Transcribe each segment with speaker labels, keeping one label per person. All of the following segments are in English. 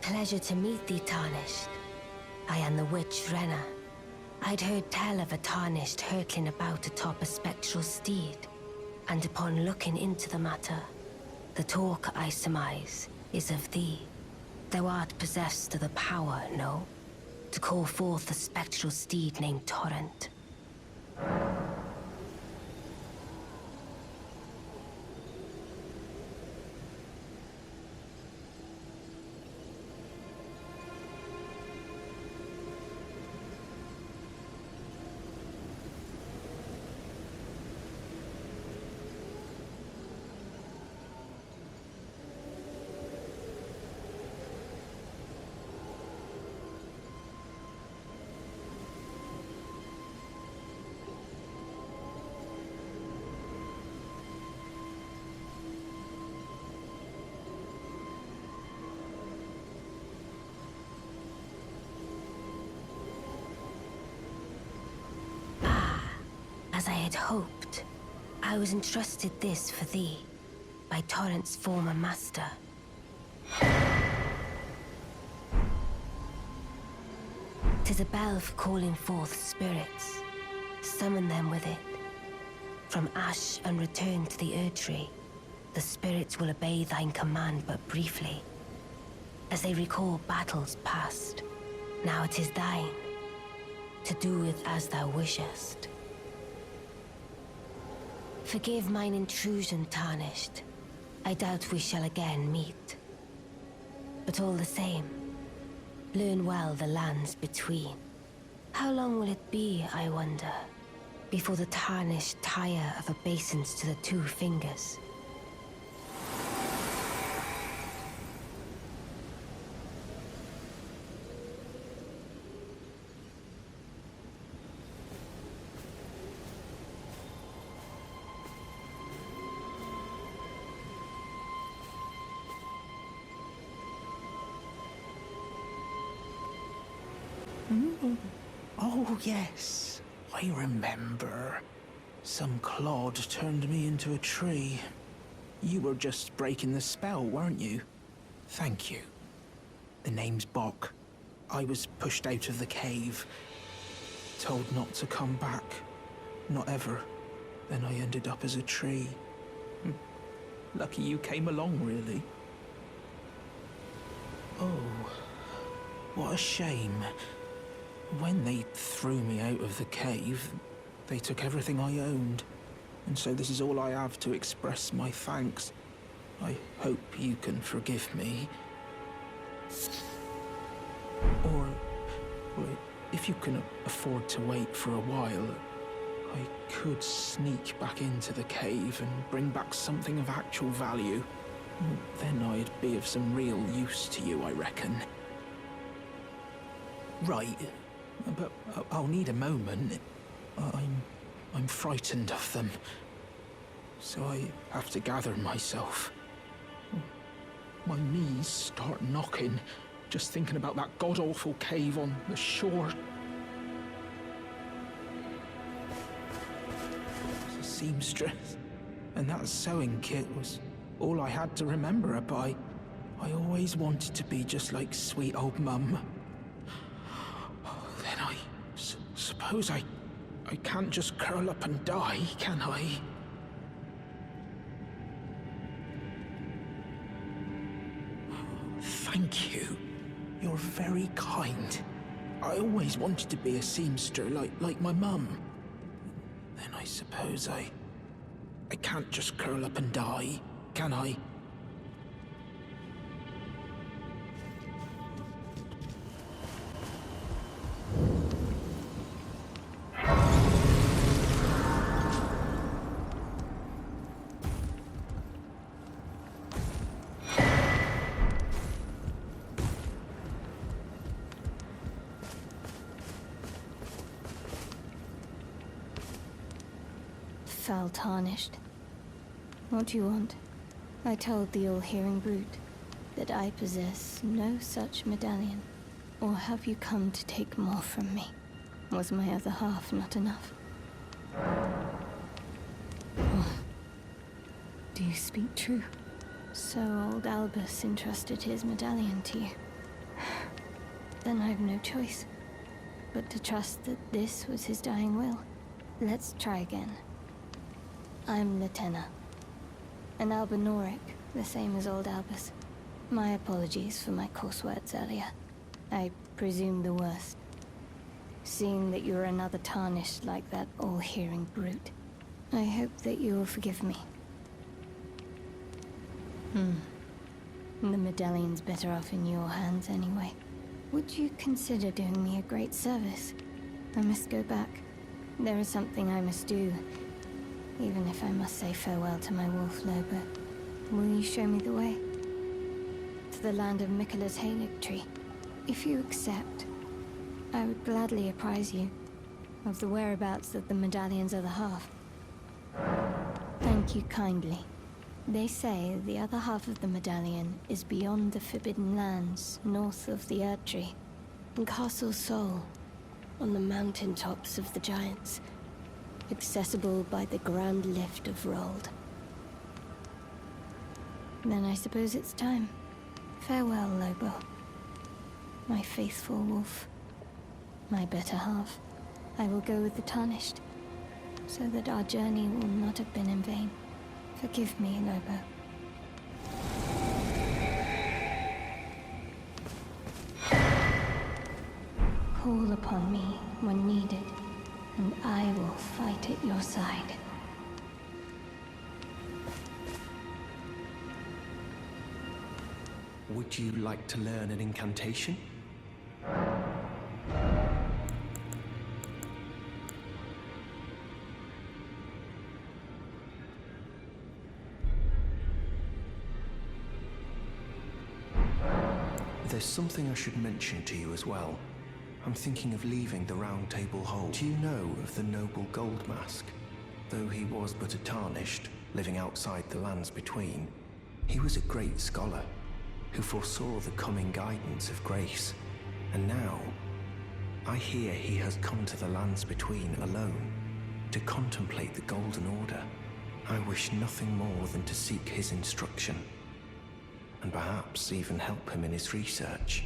Speaker 1: Pleasure to meet thee, Tarnished. I am the witch Renna. I'd heard tell of a Tarnished hurtling about atop a spectral steed, and upon looking into the matter, the talk, I surmise, is of thee. Thou art possessed of the power, no? To call forth a spectral steed named Torrent. As I had hoped, I was entrusted this for thee, by Torrent's former master. 'Tis a bell for calling forth spirits. Summon them with it. From ash and return to the Erdtree, the spirits will obey thine command but briefly. As they recall battles past, now it is thine, to do with as thou wishest. Forgive mine intrusion, Tarnished. I doubt we shall again meet. But all the same, learn well the lands between. How long will it be, I wonder, before the Tarnished tire of obeisance to the two fingers?
Speaker 2: Oh, yes. I remember. Some clod turned me into a tree. You were just breaking the spell, weren't you? Thank you. The name's Bok. I was pushed out of the cave. Told not to come back. Not ever. Then I ended up as a tree. Lucky you came along, really. Oh, what a shame. When they threw me out of the cave, they took everything I owned. And so this is all I have to express my thanks. I hope you can forgive me. Or, well, if you can afford to wait for a while, I could sneak back into the cave and bring back something of actual value. Then I'd be of some real use to you, I reckon. Right. But I'll need a moment. I'm frightened of them. So I have to gather myself. My knees start knocking, just thinking about that god-awful cave on the shore. The seamstress, and that sewing kit was all I had to remember her by. I always wanted to be just like sweet old Mum. Suppose I can't just curl up and die, can I? Thank you. You're very kind. I always wanted to be a seamster like my mum. Then I suppose I can't just curl up and die, can I?
Speaker 3: Foul Tarnished. What do you want? I told the all-hearing brute that I possess no such medallion. Or have you come to take more from me? Was my other half not enough? Oh. Do you speak true? So old Albus entrusted his medallion to you. then I've no choice but to trust that this was his dying will. Let's try again. I'm Latenna. An Albinoric, the same as old Albus. My apologies for my coarse words earlier. I presume the worst. Seeing that you're another tarnished like that all-hearing brute, I hope that you will forgive me. The medallion's better off in your hands anyway. Would you consider doing me a great service? I must go back. There is something I must do, even if I must say farewell to my wolf Lobo. Will you show me the way? To the land of Miquella's Halig tree. If you accept, I would gladly apprise you of the whereabouts of the medallion's other half. Thank you kindly. They say the other half of the medallion is beyond the Forbidden Lands, north of the Erd Tree, in Castle Sol, on the mountain tops of the Giants, accessible by the Grand Lift of Rold. Then I suppose it's time. Farewell, Lobo. My faithful wolf. My better half. I will go with the Tarnished, so that our journey will not have been in vain. Forgive me, Lobo. Call upon me when needed, and I will fight at your side.
Speaker 4: Would you like to learn an incantation? There's something I should mention to you as well. I'm thinking of leaving the Round Table Hold. Do you know of the noble Gold Mask? Though he was but a tarnished, living outside the lands between, he was a great scholar who foresaw the coming guidance of grace. And now, I hear he has come to the lands between alone to contemplate the Golden Order. I wish nothing more than to seek his instruction, and perhaps even help him in his research.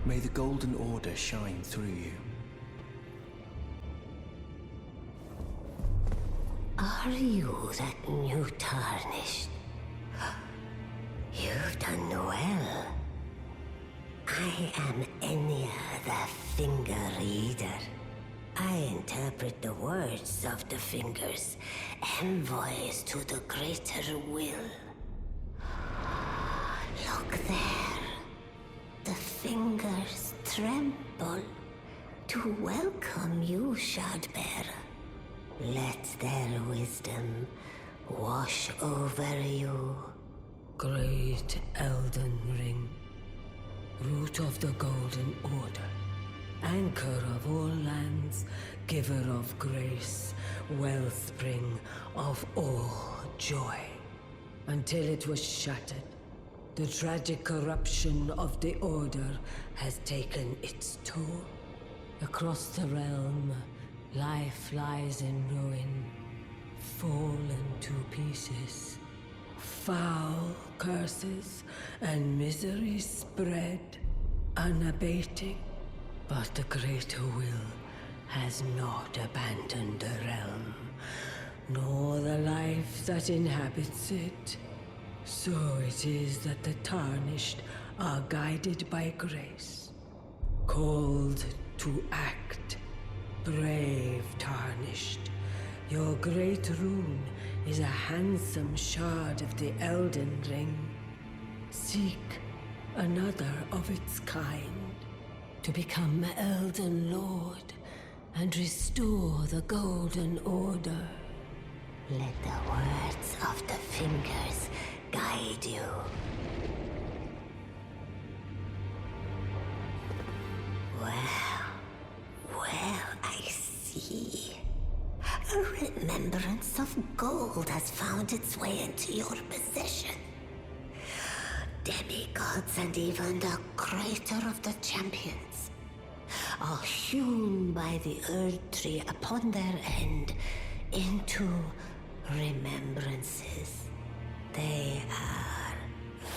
Speaker 4: May the Golden Order shine through you.
Speaker 1: Are you that new Tarnished? You've done well. I am Enya the Finger Reader. I interpret the words of the fingers, envoys to the greater will. Look there. The fingers tremble to welcome you, Shardbearer. Let their wisdom wash over you. Great Elden Ring, root of the Golden Order, anchor of all lands, giver of grace, wellspring of all joy. Until it was shattered, the tragic corruption of the Order has taken its toll. Across the realm, life lies in ruin, fallen to pieces. Foul curses and misery spread, unabating. But the greater will has not abandoned the realm, nor the life that inhabits it. So it is that the Tarnished are guided by grace, called to act. Brave Tarnished, your great rune is a handsome shard of the Elden Ring. Seek another of its kind, to become Elden Lord and restore the Golden Order. Let the words of the fingers guide you. Well, I see. A remembrance of gold has found its way into your possession. demigods and even the creator of the champions are hewn by the Earth Tree upon their end into remembrances. They are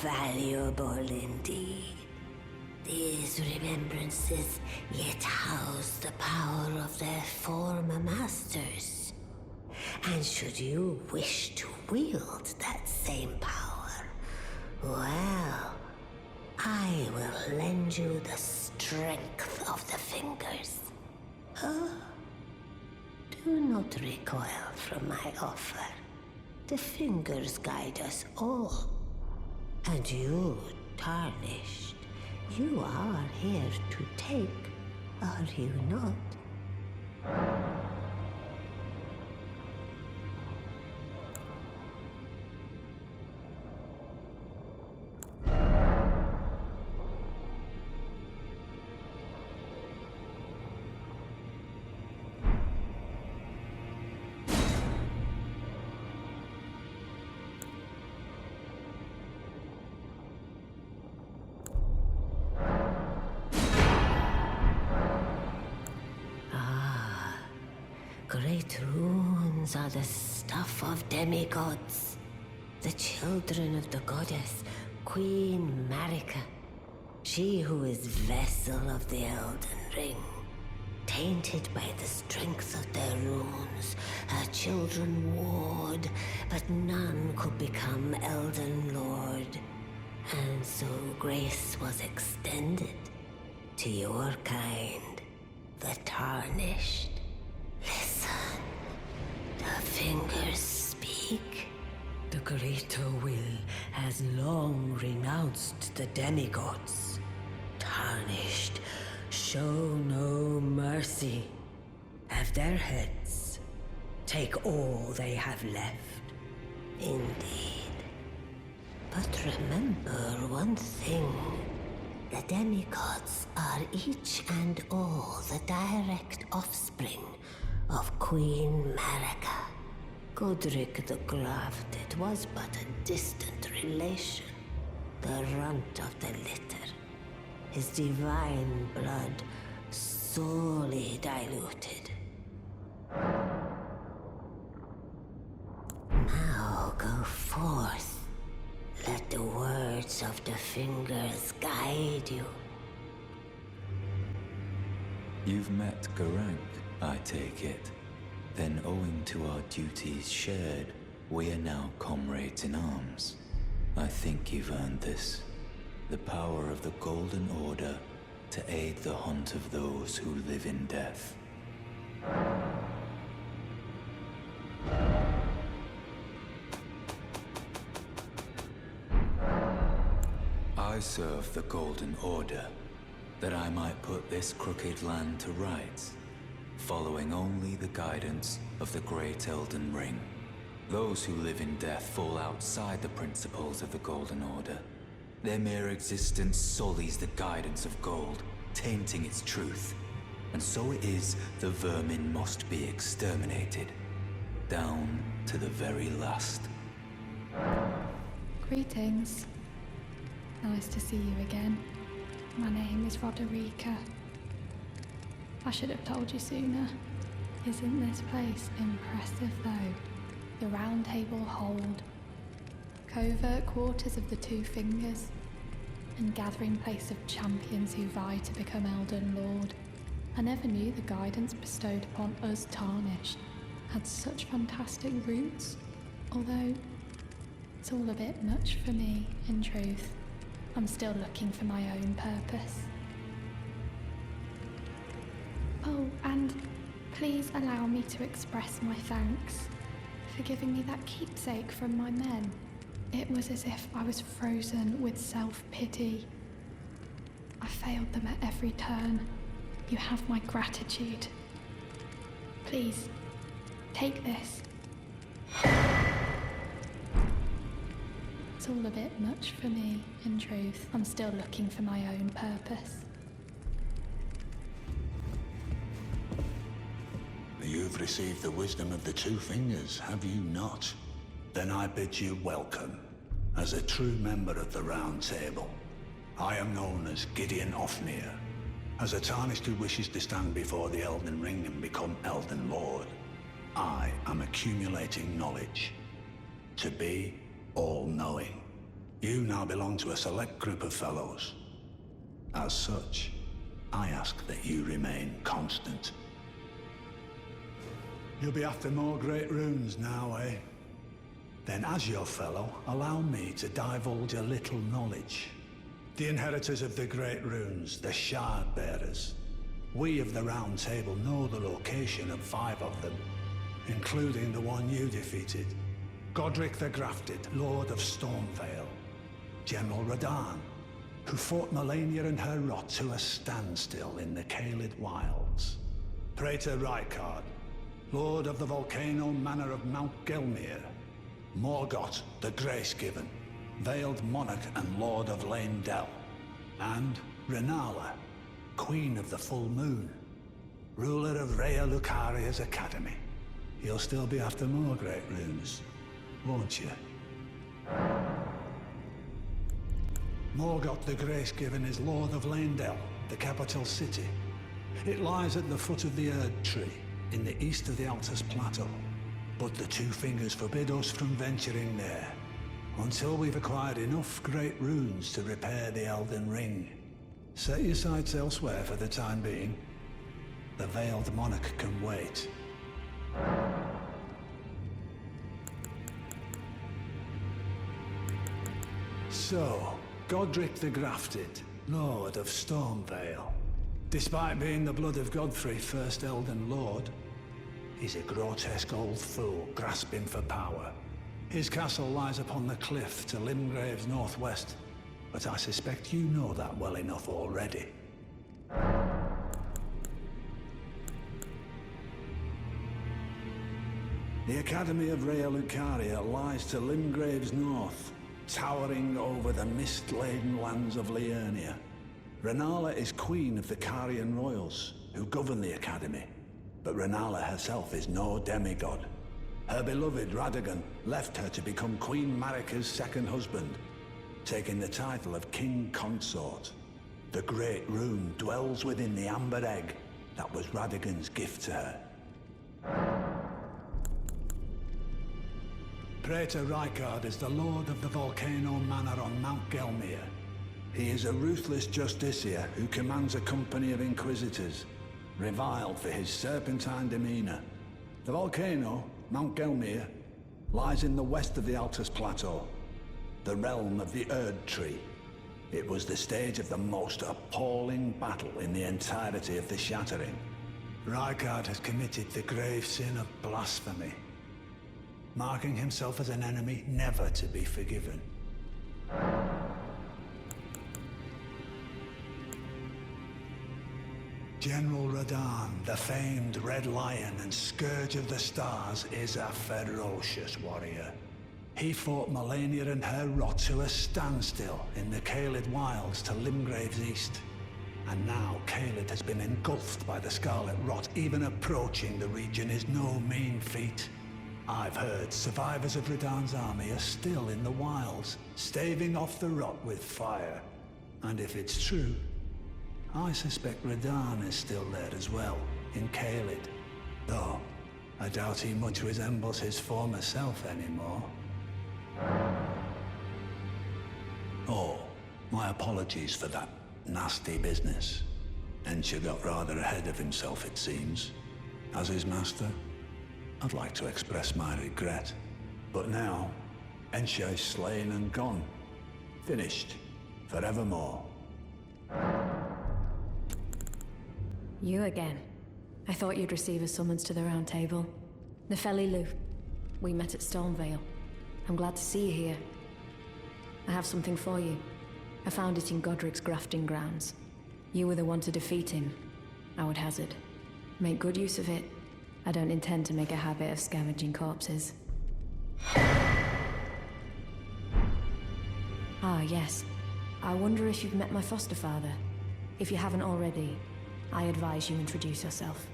Speaker 1: valuable indeed. These remembrances yet house the power of their former masters. And should you wish to wield that same power, well, I will lend you the strength of the fingers. Oh, do not recoil from my offer. The fingers guide us all. And you, Tarnished, you are here to take, are you not? Great runes are the stuff of demigods, the children of the goddess, Queen Marika, she who is vessel of the Elden Ring. Tainted by the strength of their runes, her children warred, but none could become Elden Lord. And so grace was extended to your kind, the Tarnished. Listen, the fingers speak. The greater will has long renounced the demigods. Tarnished, show no mercy. Have their heads. Take all they have left. Indeed. But remember one thing. The demigods are each and all the direct offspring of Queen Marika. Godric the Grafted was but a distant relation, the runt of the litter. His divine blood sorely diluted. Now go forth. Let the words of the fingers guide you.
Speaker 5: You've met Garank, I take it. Then owing to our duties shared, we are now comrades in arms. I think you've earned this. The power of the Golden Order to aid the hunt of those who live in death. I serve the Golden Order, that I might put this crooked land to rights, following only the guidance of the Great Elden Ring. Those who live in death fall outside the principles of the Golden Order. Their mere existence sullies the guidance of gold, tainting its truth. And so it is the vermin must be exterminated, down to the very last.
Speaker 6: Greetings. Nice to see you again. My name is Roderica. I should have told you sooner. Isn't this place impressive though? The Round Table Hold, covert quarters of the Two Fingers, and gathering place of champions who vie to become Elden Lord. I never knew the guidance bestowed upon us Tarnished had such fantastic roots, although it's all a bit much for me, in truth. I'm still looking for my own purpose. Oh, and please allow me to express my thanks for giving me that keepsake from my men. It was as if I was frozen with self-pity. I failed them at every turn. You have my gratitude. Please, take this. It's all a bit much for me, in truth. I'm still looking for my own purpose.
Speaker 7: You've received the wisdom of the Two Fingers, have you not? Then I bid you welcome. As a true member of the Round Table, I am known as Gideon Ofnir. As a Tarnished who wishes to stand before the Elden Ring and become Elden Lord, I am accumulating knowledge. To be all-knowing. You now belong to a select group of fellows. As such, I ask that you remain constant. You'll be after more great runes now, eh? Then as your fellow, allow me to divulge a little knowledge. The inheritors of the great runes, the Shard Bearers. We of the Round Table know the location of 5 of them, including the one you defeated. Godric the Grafted, Lord of Stormvale. General Radahn, who fought Melania and her rot to a standstill in the Caelid Wilds. Praetor Rykard, Lord of the Volcano Manor of Mount Gelmir. Morgoth the Grace-Given, Veiled Monarch and Lord of Leyndell. And Renala, Queen of the Full Moon, ruler of Rhea Lucaria's Academy. You'll still be after more great runes, won't you? Morgoth the Grace-Given is Lord of Leyndell, the capital city. It lies at the foot of the Erd Tree, in the east of the Altus Plateau. But the Two Fingers forbid us from venturing there, until we've acquired enough great runes to repair the Elden Ring. Set your sights elsewhere for the time being. The Veiled Monarch can wait. So, Godric the Grafted, Lord of Stormvale. Despite being the blood of Godfrey, first Elden Lord, he's a grotesque old fool grasping for power. His castle lies upon the cliff to Limgrave's northwest, but I suspect you know that well enough already. The Academy of Rhea Lucaria lies to Limgrave's north, towering over the mist-laden lands of Liurnia. Renala is queen of the Carian royals, who govern the Academy. But Renala herself is no demigod. Her beloved Radagon left her to become Queen Marika's second husband, taking the title of King Consort. The Great Rune dwells within the Amber Egg that was Radagon's gift to her. Praetor Rykard is the Lord of the Volcano Manor on Mount Gelmir. He is a ruthless justiciar who commands a company of inquisitors, reviled for his serpentine demeanor. The volcano, Mount Gelmir, lies in the west of the Altus Plateau, the realm of the Erd Tree. It was the stage of the most appalling battle in the entirety of the Shattering. Rykard has committed the grave sin of blasphemy, marking himself as an enemy never to be forgiven. General Radahn, the famed Red Lion and Scourge of the Stars, is a ferocious warrior. He fought Melania and her rot to a standstill in the Caelid Wilds to Limgrave's east. And now Caelid has been engulfed by the Scarlet Rot. Even approaching the region is no mean feat. I've heard survivors of Radahn's army are still in the wilds, staving off the rot with fire. And if it's true, I suspect Radahn is still there as well, in Caelid. Though, I doubt he much resembles his former self anymore. Oh, my apologies for that nasty business. Ensha got rather ahead of himself, it seems. As his master, I'd like to express my regret. But now, Ensha is slain and gone. Finished. Forevermore.
Speaker 8: You again. I thought you'd receive a summons to the Round Table. Nefeli Lu. We met at Stormvale. I'm glad to see you here. I have something for you. I found it in Godric's grafting grounds. You were the one to defeat him, I would hazard. Make good use of it. I don't intend to make a habit of scavenging corpses. Ah, yes. I wonder if you've met my foster father. If you haven't already, I advise you introduce yourself.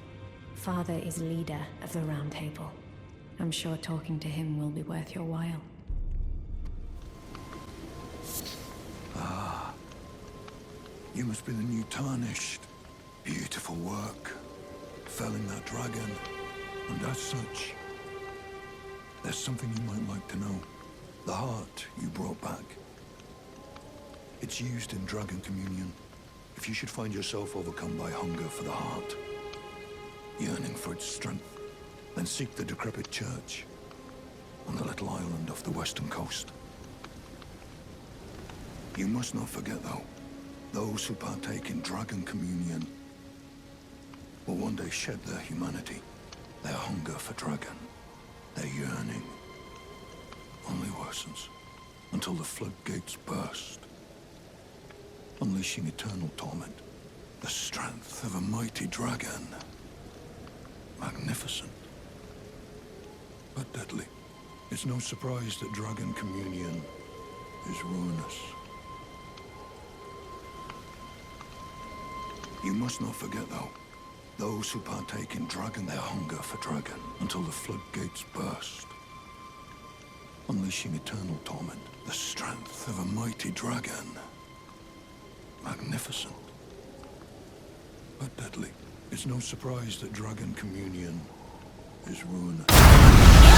Speaker 8: Father is leader of the Round Table. I'm sure talking to him will be worth your while.
Speaker 9: You must be the new Tarnished. Beautiful work. Felling that dragon. And as such, there's something you might like to know. The heart you brought back. It's used in Dragon Communion. If you should find yourself overcome by hunger for the heart, yearning for its strength, then seek the decrepit church on the little island off the western coast. You must not forget, though, those who partake in Dragon Communion will one day shed their humanity, their hunger for dragon, their yearning only worsens until the floodgates burst, unleashing eternal torment, the strength of a mighty dragon. Magnificent, but deadly. It's no surprise that Dragon Communion is ruinous. You must not forget, though, those who partake in dragon, their hunger for dragon, until the floodgates burst, unleashing eternal torment, the strength of a mighty dragon. Magnificent, but deadly. It's no surprise that Dragon Communion is ruinous.